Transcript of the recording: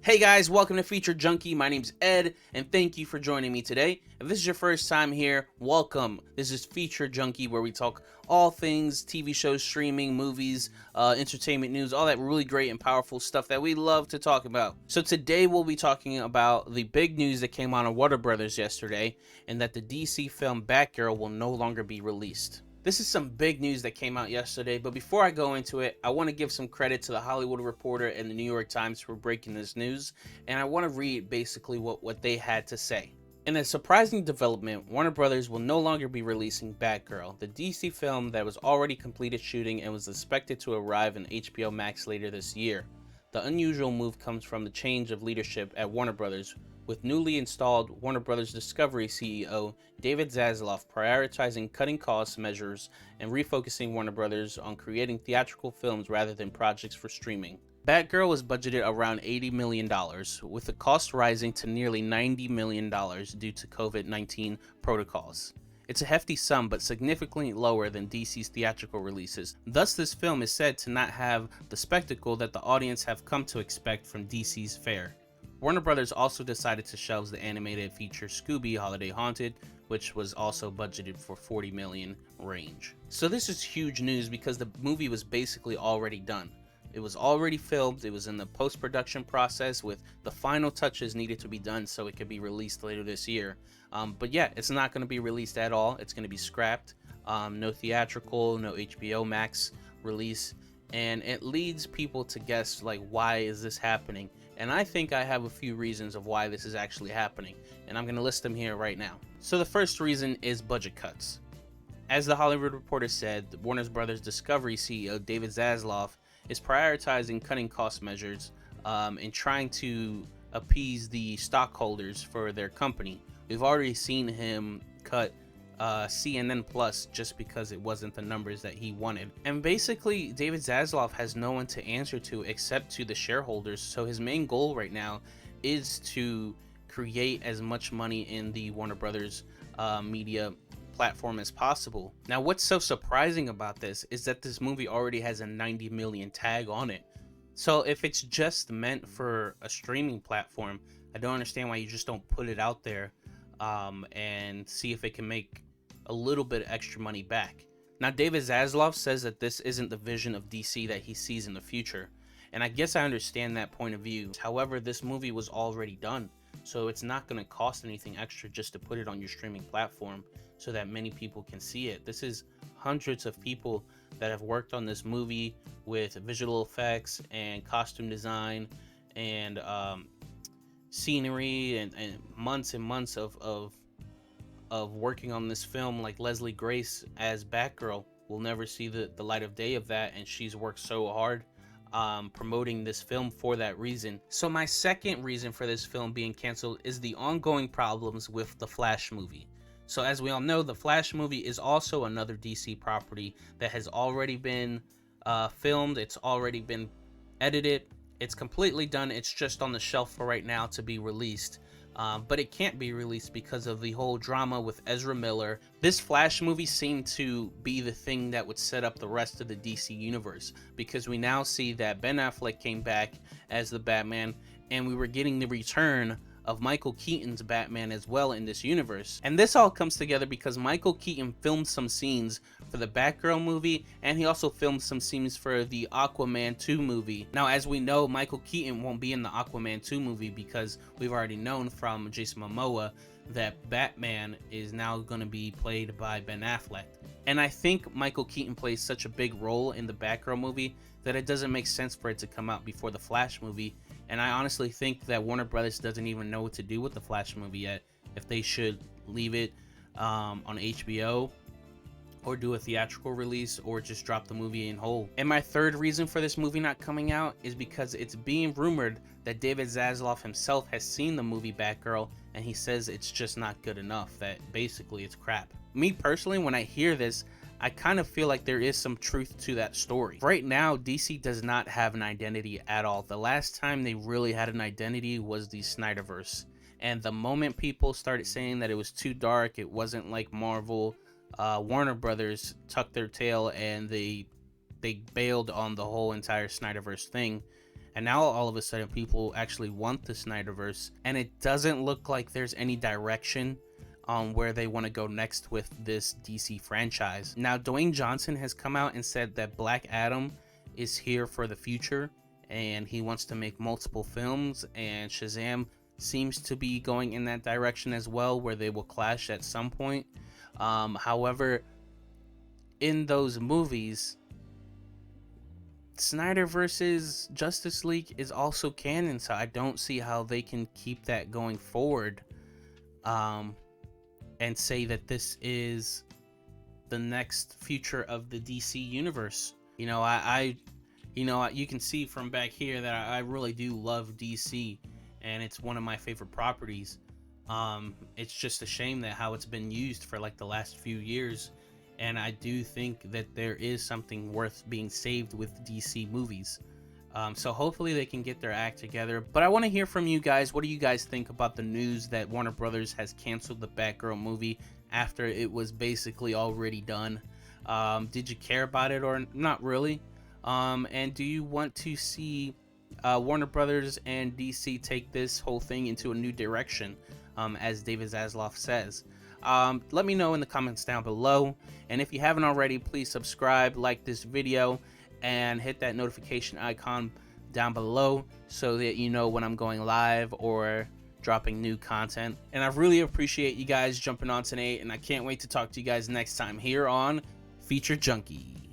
Hey guys, welcome to Feature Junkie. My name's Ed, and thank you for joining me today. If this is your first time here, welcome. This is Feature Junkie, where we talk all things TV shows, streaming, movies, entertainment news, all that really great and powerful stuff that we love to talk about. So today we'll be talking about the big news that came out on Warner Brothers yesterday, and that the DC film Batgirl will no longer be released. This is some big news that came out yesterday, but before I go into it, I want to give some credit to the Hollywood Reporter and the New York Times for breaking this news, and I want to read basically what they had to say. In a surprising development, Warner Brothers will no longer be releasing Batgirl, the DC film that was already completed shooting and was expected to arrive in HBO Max later this year. The unusual move comes from the change of leadership at Warner Brothers, with newly installed Warner Brothers Discovery CEO David Zaslav prioritizing cutting cost measures and refocusing Warner Brothers on creating theatrical films rather than projects for streaming. Batgirl was budgeted around $80 million, with the cost rising to nearly $90 million due to COVID-19 protocols. It's a hefty sum, but significantly lower than DC's theatrical releases. Thus, this film is said to not have the spectacle that the audience have come to expect from DC's fare. Warner Brothers also decided to shelve the animated feature Scooby Holiday Haunted, which was also budgeted for $40 million range. So this is huge news because the movie was basically already done. It was already filmed, it was in the post-production process with the final touches needed to be done so it could be released later this year. But yeah, it's not going to be released at all. It's going to be scrapped. No theatrical, no HBO Max release. And it leads people to guess, like, why is this happening? And I think I have a few reasons of why this is actually happening, and I'm going to list them here right now. So the first reason is budget cuts. As the Hollywood Reporter said, Warner Brothers Discovery CEO David Zaslav is prioritizing cutting cost measures and trying to appease the stockholders for their company. We've already seen him cut CNN Plus just because it wasn't the numbers that he wanted. And basically, David Zaslav has no one to answer to except to the shareholders, so his main goal right now is to create as much money in the Warner Brothers media platform as possible. Now, what's so surprising about this is that this movie already has a 90 million tag on it. So if it's just meant for a streaming platform, I don't understand why you just don't put it out there and see if it can make a little bit of extra money back. Now, David Zaslav says that this isn't the vision of DC that he sees in the future, and I guess I understand that point of view. However, this movie was already done, so it's not going to cost anything extra just to put it on your streaming platform so that many people can see it. This is hundreds of people that have worked on this movie with visual effects and costume design and scenery and months and months of working on this film. Like Leslie Grace as Batgirl will never see the light of day of that, and she's worked so hard promoting this film for that reason. So my second reason for this film being canceled is the ongoing problems with the Flash movie. So as we all know, the Flash movie is also another DC property that has already been filmed, it's already been edited, it's completely done, it's just on the shelf for right now to be released. But it can't be released because of the whole drama with Ezra Miller. This Flash movie seemed to be the thing that would set up the rest of the DC universe, because we now see that Ben Affleck came back as the Batman, and we were getting the return of Michael Keaton's Batman as well in this universe. And this all comes together because Michael Keaton filmed some scenes for the Batgirl movie, and he also filmed some scenes for the Aquaman 2 movie. Now, as we know, Michael Keaton won't be in the Aquaman 2 movie because we've already known from Jason Momoa that Batman is now going to be played by Ben Affleck. And I think Michael Keaton plays such a big role in the Batgirl movie that it doesn't make sense for it to come out before the Flash movie. And I honestly think that Warner Brothers doesn't even know what to do with the Flash movie yet. If they should leave it on HBO, or do a theatrical release, or just drop the movie in whole. And my third reason for this movie not coming out is because it's being rumored that David Zaslav himself has seen the movie Batgirl, and he says it's just not good enough, that basically it's crap. Me personally, when I hear this, I kind of feel like there is some truth to that story. Right now, DC does not have an identity at all. The last time they really had an identity was the Snyderverse. And the moment people started saying that it was too dark, it wasn't like Marvel, Warner Brothers tucked their tail and they bailed on the whole entire Snyderverse thing. and now all of a sudden people actually want the Snyderverse, and it doesn't look like there's any direction on where they want to go next with this DC franchise. Now, Dwayne Johnson has come out and said that Black Adam is here for the future, and he wants to make multiple films, and Shazam seems to be going in that direction as well, where they will clash at some point. However, in those movies, Snyder versus Justice League is also canon, so I don't see how they can keep that going forward, and say that this is the next future of the DC universe. You know, you can see from back here that I really do love DC, and it's one of my favorite properties. It's just a shame that how it's been used for like the last few years, and I do think that there is something worth being saved with DC movies. So hopefully they can get their act together. But I want to hear from you guys. What do you guys think about the news that Warner Brothers has canceled the Batgirl movie after it was basically already done? Did you care about it or not really? And do you want to see Warner Brothers and DC take this whole thing into a new direction, as David Zaslav says? Let me know in the comments down below, and if you haven't already, please subscribe, like this video, and hit that notification icon down below so that you know when I'm going live or dropping new content. And I really appreciate you guys jumping on tonight, and I can't wait to talk to you guys next time here on Feature Junkie.